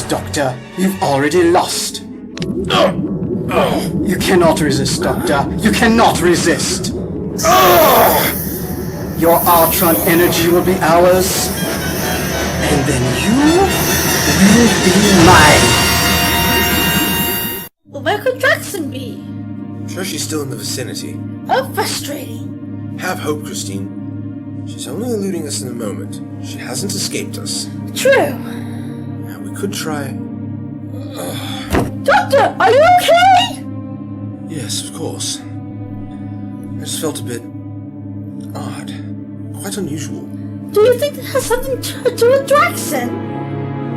Doctor. You've already lost. You cannot resist, Doctor. You cannot resist. Your Ultron energy will be ours. And then you will be mine. Well, where could Draxen be? I'm sure she's still in the vicinity. Oh, frustrating. Have hope, Christine. She's only eluding us in a moment. She hasn't escaped us. True. Yeah, we could try... Doctor, are you okay? Yes, of course. I just felt a bit... odd. Quite unusual. Do you think it has something to do with Draxen?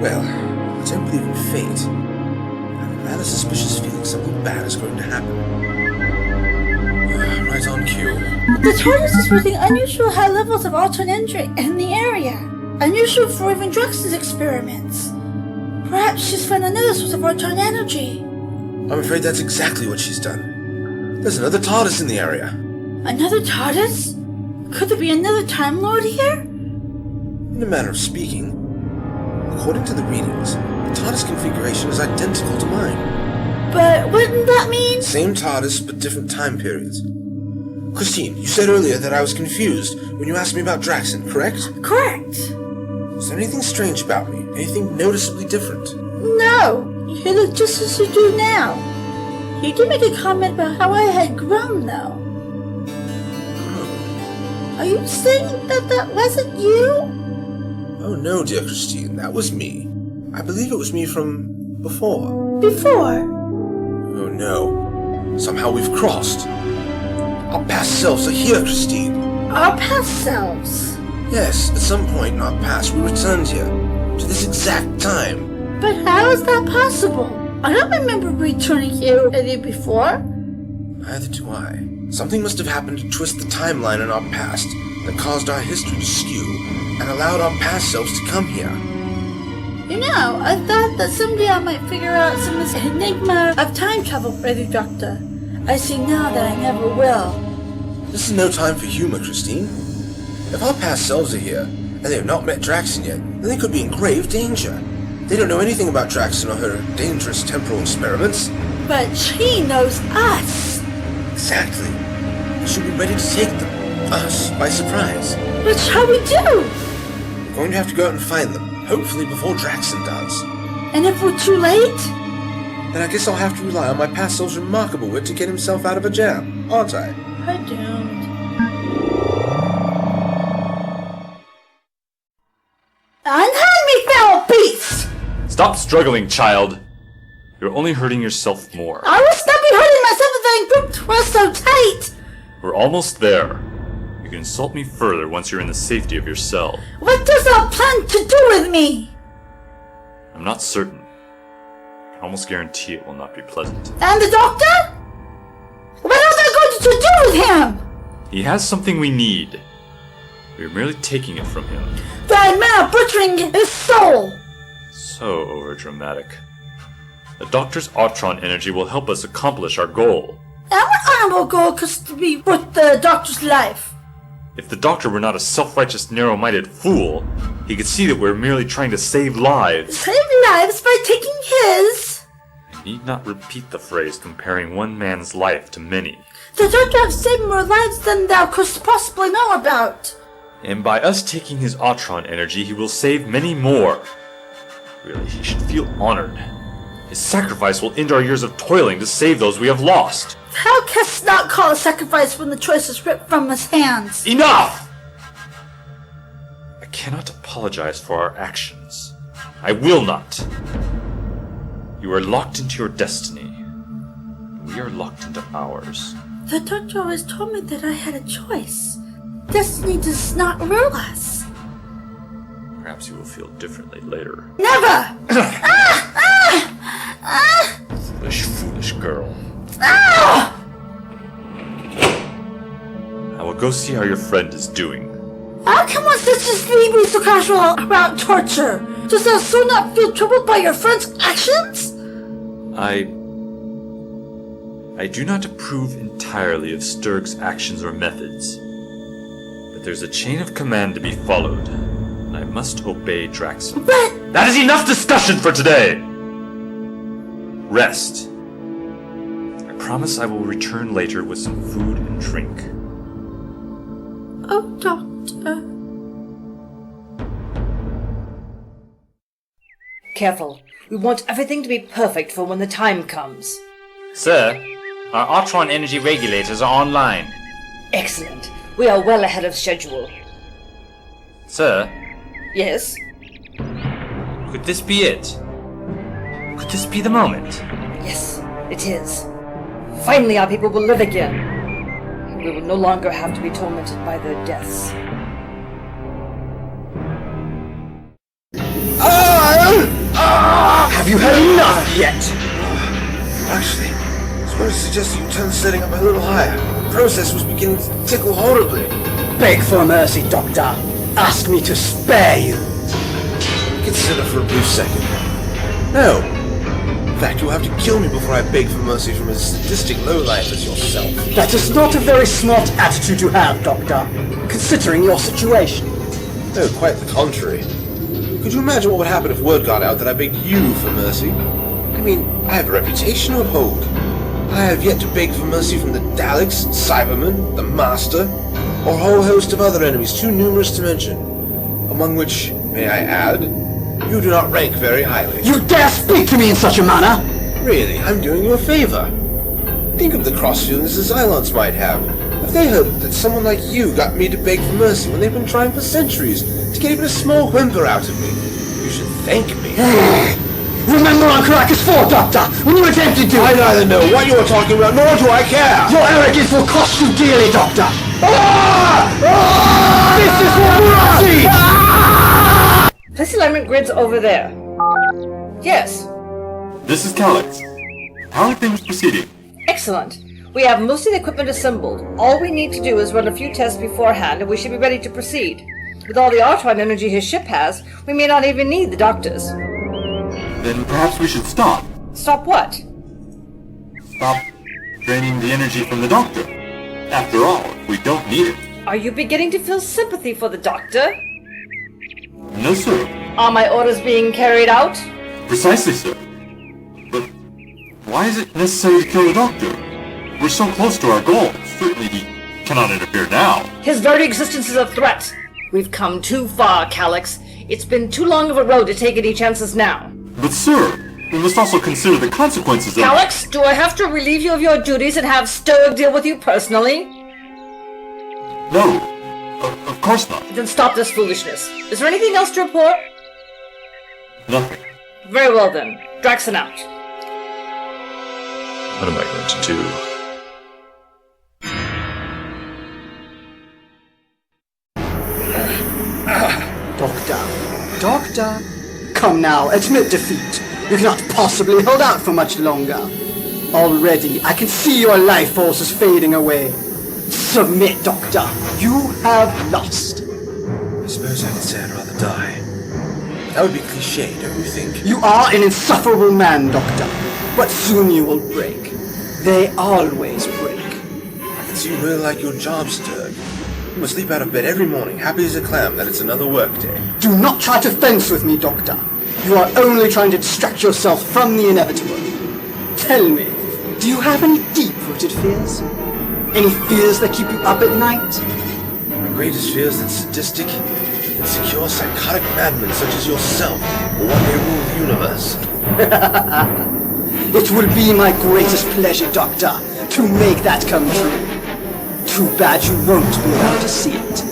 Well, I don't believe in fate. I have a rather suspicious feeling something bad is going to happen. Right on cue. The TARDIS is reading unusual high levels of Ultron energy in the area. Unusual for even Draxen's experiments. Perhaps she's found another source of Ultron energy. I'm afraid that's exactly what she's done. There's another TARDIS in the area. Another TARDIS? Could there be another Time Lord here? In a manner of speaking, according to the readings, the TARDIS configuration is identical to mine. But wouldn't that mean... Same TARDIS, but different time periods. Christine, you said earlier that I was confused when you asked me about Draxen, correct? Correct. Is there anything strange about me? Anything noticeably different? No, you look just as you do now. You did make a comment about how I had grown, though. Are you saying that wasn't you? Oh no, dear Christine, that was me. I believe it was me from before. Before? Oh no. Somehow we've crossed. Our past selves are here, Christine. Our past selves? Yes, at some point in our past we returned here, to this exact time. But how is that possible? I don't remember returning here any before. Neither do I. Something must have happened to twist the timeline in our past that caused our history to skew and allowed our past selves to come here. You know, I thought that someday I might figure out some of this enigma of time travel, Brother Doctor. I see now that I never will. This is no time for humor, Christine. If our past selves are here, and they have not met Draxen yet, then they could be in grave danger. They don't know anything about Draxen or her dangerous temporal experiments. But she knows us. Exactly. We should be ready to take them, us, by surprise. What shall we do? We're going to have to go out and find them, hopefully before Draxen does. And if we're too late? Then I guess I'll have to rely on my past self's remarkable wit to get himself out of a jam, aren't I? I'm doomed. Unhand me, foul beast! Stop struggling, child. You're only hurting yourself more. I will stop be hurting myself if I group twist so tight! We're almost there. You can insult me further once you're in the safety of your cell. What does that plan to do with me? I'm not certain. I can almost guarantee it will not be pleasant. And the doctor? What else are I going to do with him? He has something we need. We are merely taking it from him. That man butchering his soul! So overdramatic. The Doctor's Ultron energy will help us accomplish our goal. And what honorable goal could be worth the doctor's life? If the Doctor were not a self-righteous, narrow-minded fool, he could see that we're merely trying to save lives. Save lives by taking his? I need not repeat the phrase comparing one man's life to many. The doctor has saved more lives than thou couldst possibly know about. And by us taking his Ultron energy, he will save many more. Really, he should feel honored. His sacrifice will end our years of toiling to save those we have lost. Thou canst not call a sacrifice when the choice is ripped from his hands. Enough! I cannot apologize for our actions. I will not. You are locked into your destiny. We are locked into ours. The doctor always told me that I had a choice. Destiny does not rule us. Perhaps you will feel differently later. Never! Foolish, foolish girl. Ah! I will go see how your friend is doing. How can one such as me be so casual about torture? Does thou so not feel troubled by your friend's actions? I do not approve entirely of Sturg's actions or methods. But there's a chain of command to be followed, and I must obey Draxen. But That is enough discussion for today! Rest. I promise I will return later with some food and drink. Oh, Doctor. Careful. We want everything to be perfect for when the time comes. Sir, our Artron energy regulators are online. Excellent. We are well ahead of schedule. Sir, Yes? could this be it? Could this be the moment? Yes, it is. Finally our people will live again. And we will no longer have to be tormented by their deaths. Have you had enough yet? Actually, I was going to suggest you turn the setting up a little higher. The process was beginning to tickle horribly. Beg for mercy, Doctor. Ask me to spare you. Consider for a brief second. No. In fact, you'll have to kill me before I beg for mercy from a sadistic lowlife as yourself. That is not a very smart attitude to have, Doctor, considering your situation. No, quite the contrary. Could you imagine what would happen if word got out that I begged you for mercy? I mean, I have a reputation to uphold. I have yet to beg for mercy from the Daleks, Cybermen, the Master, or a whole host of other enemies too numerous to mention, among which, may I add, you do not rank very highly. You dare speak to me in such a manner? Really, I'm doing you a favor. Think of the cross feelings the Xylons might have if they heard that someone like you got me to beg for mercy when they've been trying for centuries to get even a small whimper out of me. You should thank me. Remember on Caracas 4, Doctor, when you attempted to... I neither know what you are talking about, nor do I care. Your arrogance will cost you dearly, Doctor. This is what we see! Place alignment grids over there. Yes. This is Calix. How are things proceeding? Excellent. We have most of the equipment assembled. All we need to do is run a few tests beforehand and we should be ready to proceed. With all the Artron energy his ship has, we may not even need the doctors. Then perhaps we should stop. Stop what? Stop draining the energy from the Doctor. After all, we don't need it. Are you beginning to feel sympathy for the Doctor? No, sir. Are my orders being carried out? Precisely, sir. But why is it necessary to kill the Doctor? We're so close to our goal. Certainly he cannot interfere now. His very existence is a threat. We've come too far, Calix. It's been too long of a road to take any chances now. But sir, we must also consider the consequences of... Calix, do I have to relieve you of your duties and have Stoic deal with you personally? No, of course not. Then stop this foolishness. Is there anything else to report? Nothing. Very well then. Draxen out. What am I going to do? Doctor, come now, admit defeat. You cannot possibly hold out for much longer. Already, I can see your life force is fading away. Submit, Doctor. You have lost. I suppose I could say I'd rather die. That would be cliché, don't you think? You are an insufferable man, Doctor. But soon you will break. They always break. I can see you really like your job, Sturg. You must leap out of bed every morning, happy as a clam that it's another workday. Do not try to fence with me, Doctor. You are only trying to distract yourself from the inevitable. Tell me, do you have any deep-rooted fears? Any fears that keep you up at night? My greatest fear is that sadistic, insecure, psychotic madmen such as yourself will one day rule the universe. It would be my greatest pleasure, Doctor, to make that come true. Too bad you won't be able to see it.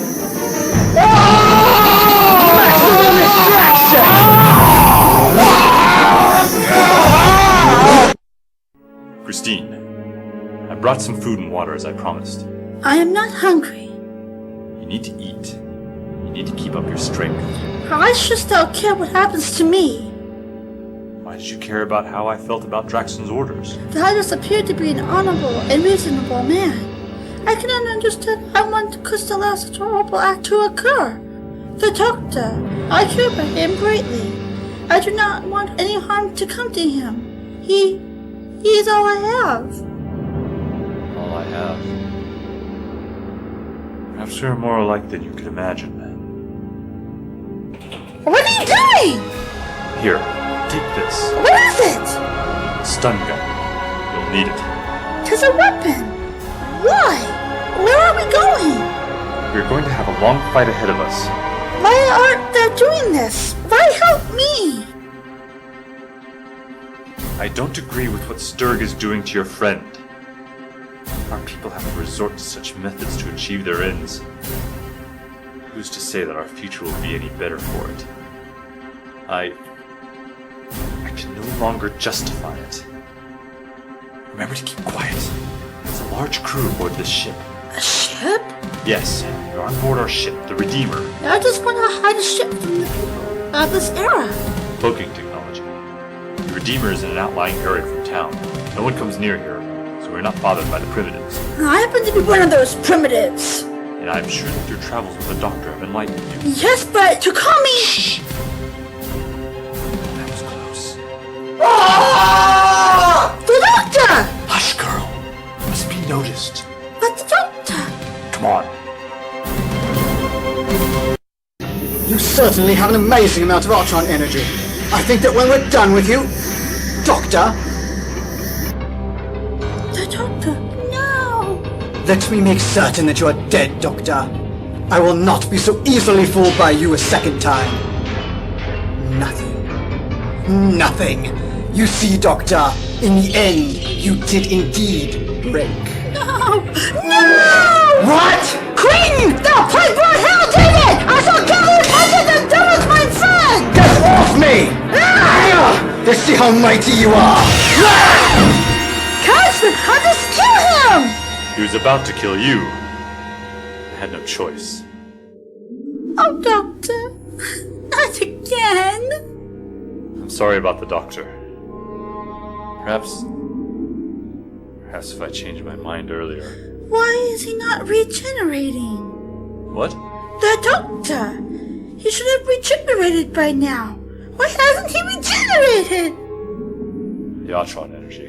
Christine, I brought some food and water as I promised. I am not hungry. You need to eat. You need to keep up your strength. Why should thou care what happens to me? Why did you care about how I felt about Draxen's orders? Thou dost appear to be an honorable and reasonable man. I cannot understand how one could allow such a horrible act to occur. The Doctor, I care for him greatly. I do not want any harm to come to him. He is all I have. All I have. Perhaps we are more alike than you could imagine. What are you doing? Here, take this. What is it? Stun gun. You'll need it. Tis a weapon. Why? Where are we going? We're going to have a long fight ahead of us. Why aren't they doing this? Why help me? I don't agree with what Sturg is doing to your friend. Our people have to resort to such methods to achieve their ends. Who's to say that our future will be any better for it? I can no longer justify it. Remember to keep quiet. There's a large crew aboard this ship. A ship? Yes, you're on board our ship, the Redeemer. I just want to hide a ship from the people of this era. Cloaking technology. The Redeemer is in an outlying area from town. No one comes near here, so we're not bothered by the primitives. I happen to be one of those primitives. And I'm sure that your travels with the Doctor have enlightened you. Yes, but to call me... Shh! That was close. The Doctor! Hush, girl. You must be noticed. But the Doctor... Come on. You certainly have an amazing amount of Ultron energy. I think that when we're done with you, Doctor, The Doctor, no! let me make certain that you are dead, Doctor. I will not be so easily fooled by you a second time. Nothing. Nothing. You see, Doctor, in the end, you did indeed break. No! No! What? Queen! Thou plague-born hell, David! I shall kill you punches and devils, my son! Get off me! Let's see how mighty you are! Cousin, I'll just kill him! He was about to kill you. I had no choice. Oh, Doctor. Not again. I'm sorry about the Doctor. Perhaps if I changed my mind earlier. Why is he not regenerating? What? The Doctor! He should have regenerated by now. Why hasn't he regenerated? The Ultron energy.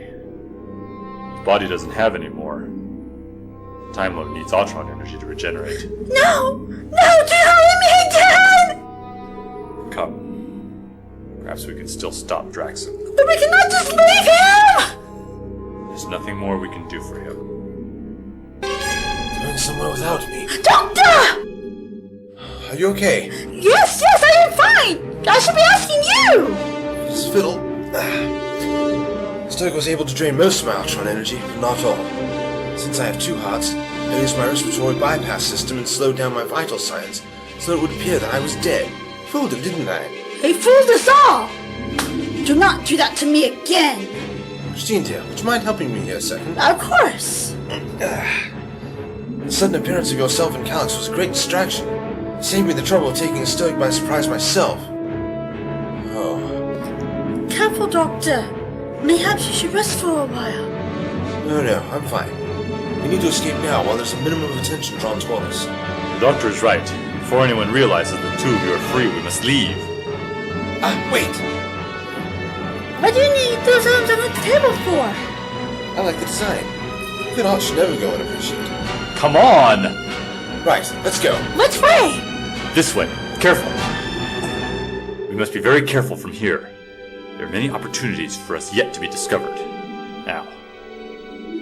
His body doesn't have any more. Time Lord needs Ultron energy to regenerate. No! No! Do not let me again! Come. Perhaps we can still stop Draxen. But we cannot just leave him! There's nothing more we can do for him. Going somewhere without me. Doctor! Are you okay? Yes, I am fine! I should be asking you! This fiddle. Stoic was able to drain most of my Ultron energy, but not all. Since I have two hearts, I used my respiratory bypass system and slowed down my vital signs, so it would appear that I was dead. Fooled him, didn't I? He fooled us all! Do not do that to me again! Christine, dear, would you mind helping me here a second? Of course! The sudden appearance of yourself and Calix was a great distraction. It saved me the trouble of taking Stoic by surprise myself. Oh. Careful, Doctor. Mayhaps you should rest for a while. No, I'm fine. We need to escape now while there's a minimum of attention drawn toward us. The Doctor is right. Before anyone realizes the two of you are free, we must leave. Wait! What do you need those items on the table for? I like the design. Good art should never go unappreciated. Come on! Right, let's go. Which way? This way. Careful. We must be very careful from here. There are many opportunities for us yet to be discovered. Now,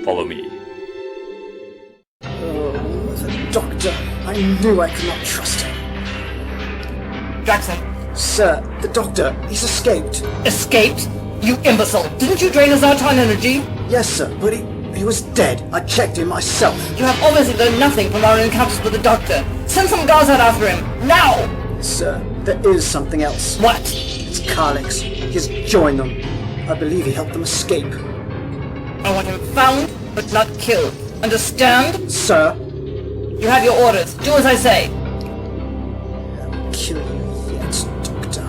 follow me. Oh, the Doctor. I knew I could not trust him. Draxen, Sir, the Doctor, he's escaped. escaped? You imbecile! Didn't you drain his Ultron energy? Yes, sir, but he was dead. I checked him myself. You have obviously learned nothing from our encounters with the Doctor. Send some guards out after him, now! Sir, there is something else. What? It's Calix. He's joined them. I believe he helped them escape. I want him found, but not killed. Understand? Sir, You have your orders. Do as I say. I will kill you yet, Doctor.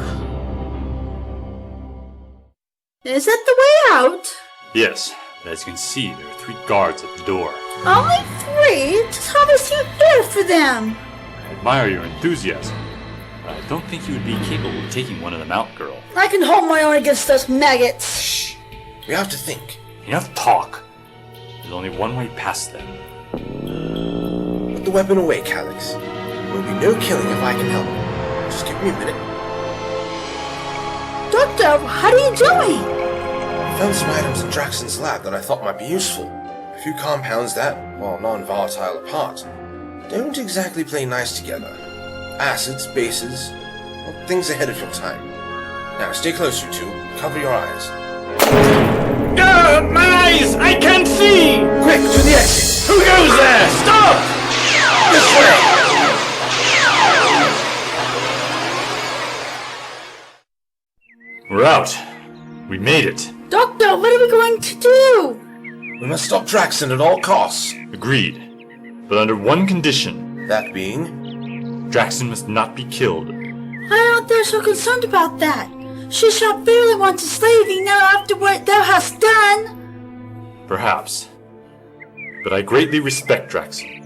Is that the way out? Yes, and as you can see, there are 3 guards at the door. Only 3? Just how they seem fair for them. I admire your enthusiasm, but I don't think you would be capable of taking one of them out, girl. I can hold my own against those maggots. Shh! We have to think. Enough talk. There's only one way past them. Put the weapon away, Calix. There will be no killing if I can help. Just give me a minute. Doctor, Doctor, what are you doing? I found some items in Draxen's lab that I thought might be useful. A few compounds that, while non-volatile apart, don't exactly play nice together. Acids, bases, well, things ahead of your time. Now stay close, you two. Cover your eyes. My eyes! I can't see! Quick, to the exit! Who goes there? Stop! This way! We're out. We made it. Doctor, what are we going to do? We must stop Draxen at all costs. Agreed. But under one condition. That being? Draxen must not be killed. Why aren't they so concerned about that? She shall fairly want to slay thee now after what thou hast done. Perhaps. But I greatly respect Draxen.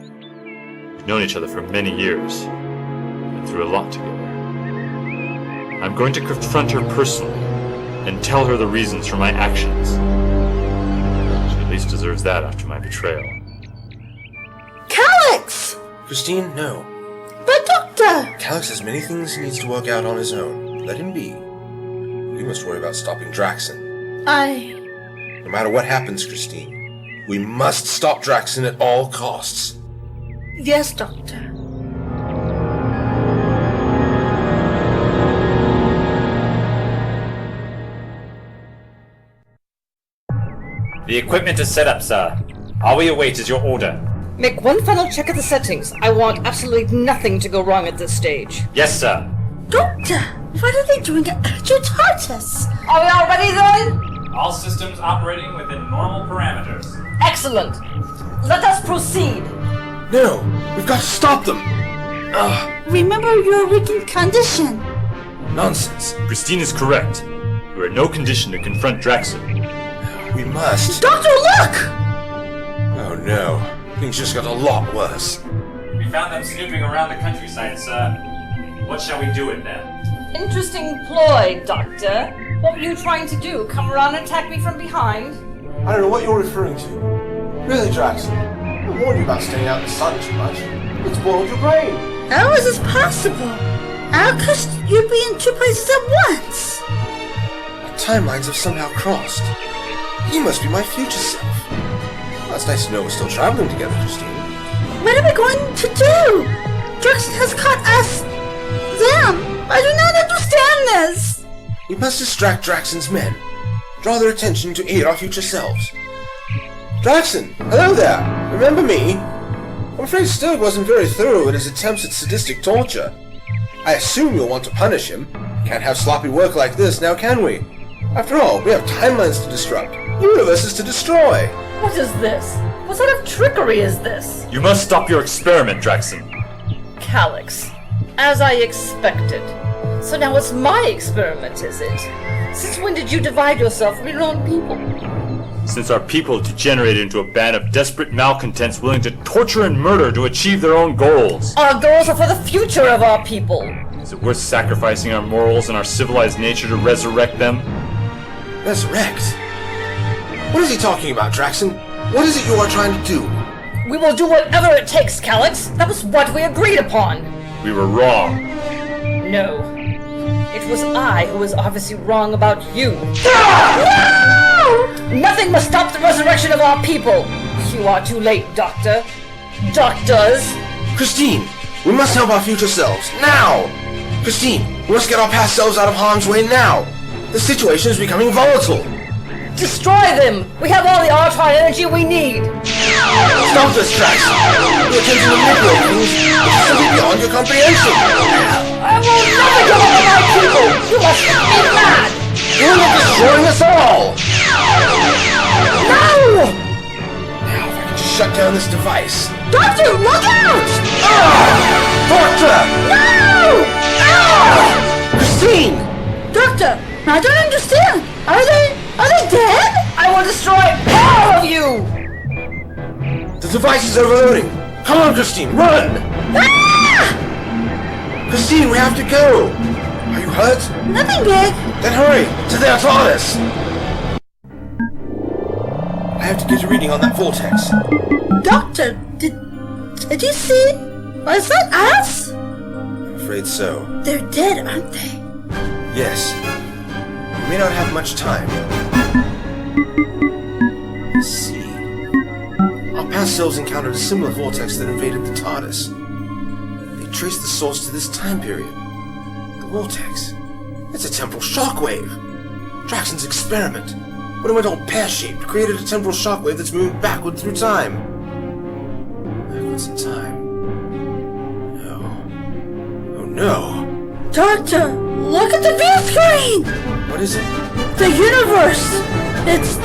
We've known each other for many years. And through a lot together. I'm going to confront her personally and tell her the reasons for my actions. She at least deserves that after my betrayal. Calyx! Christine, no. But Doctor! Calyx has many things he needs to work out on his own. Let him be. You must worry about stopping Draxen. No matter what happens, Christine, we must stop Draxen at all costs. Yes, Doctor. The equipment is set up, sir. All we await is your order. Make one final check of the settings. I want absolutely nothing to go wrong at this stage. Yes, sir. Doctor, what are they doing at your TARDIS? Are we all ready then? All systems operating within normal parameters. Excellent. Let us proceed. No, we've got to stop them. Remember your weakened condition. Nonsense. Christine is correct. We're in no condition to confront Draxen. We must. Doctor, look! Oh no, things just got a lot worse. We found them snooping around the countryside, sir. What shall we do with them? Interesting ploy, Doctor. What were you trying to do? Come around and attack me from behind? I don't know what you're referring to. Really, Draxen? I warned you about staying out in the sun too much. It spoiled your brain. How is this possible? How could you be in two places at once? Our timelines have somehow crossed. You must be my future self. Well, it's nice to know we're still traveling together, Christine. What are we going to do? Draxen has caught us. Them. I do not understand this. We must distract Draxen's men. Draw their attention to aid our future selves. Draxen! Hello there! Remember me? I'm afraid Sturg wasn't very thorough in his attempts at sadistic torture. I assume you'll want to punish him. Can't have sloppy work like this, now can we? After all, we have timelines to disrupt, universes to destroy. What is this? What sort of trickery is this? You must stop your experiment, Draxen. Calyx. As I expected. So now it's my experiment, is it? Since when did you divide yourself from your own people? Since our people degenerated into a band of desperate malcontents willing to torture and murder to achieve their own goals. Our goals are for the future of our people. Is it worth sacrificing our morals and our civilized nature to resurrect them? Resurrect? What is he talking about, Draxen? What is it you are trying to do? We will do whatever it takes, Calyx. That was what we agreed upon. We were wrong. No. It was I who was obviously wrong about you. No! Nothing must stop the resurrection of our people. You are too late, Doctor. Doctors. Christine! We must help our future selves, now! Christine, we must get our past selves out of harm's way now! The situation is becoming volatile! Destroy them! We have all the Artron energy we need! Stop this, Draxen! You're attempting to manipulate things which is simply beyond your comprehension! I will never give up on my people! You must be mad! You're not destroying us all! No! Now, if I can just shut down this device... Doctor, look out! Doctor! No! Christine! Doctor, I don't understand. Are they dead? I will destroy all of you! The device is overloading! Come on, Christine, run! Christine, we have to go! Are you hurt? Nothing big. Then hurry, to the TARDIS! I have to get a reading on that vortex. Doctor, did you see? Was that us? I'm afraid so. They're dead, aren't they? Yes. may not have much time. Let's see. Our past selves encountered a similar vortex that invaded the TARDIS. They traced the source to this time period. The vortex. It's a temporal shockwave. Draxen's experiment, when it went all pear-shaped, created a temporal shockwave that's moving backward through time. Backwards in time. No. Oh no. Doctor, look at the view screen! What is it? The universe! It's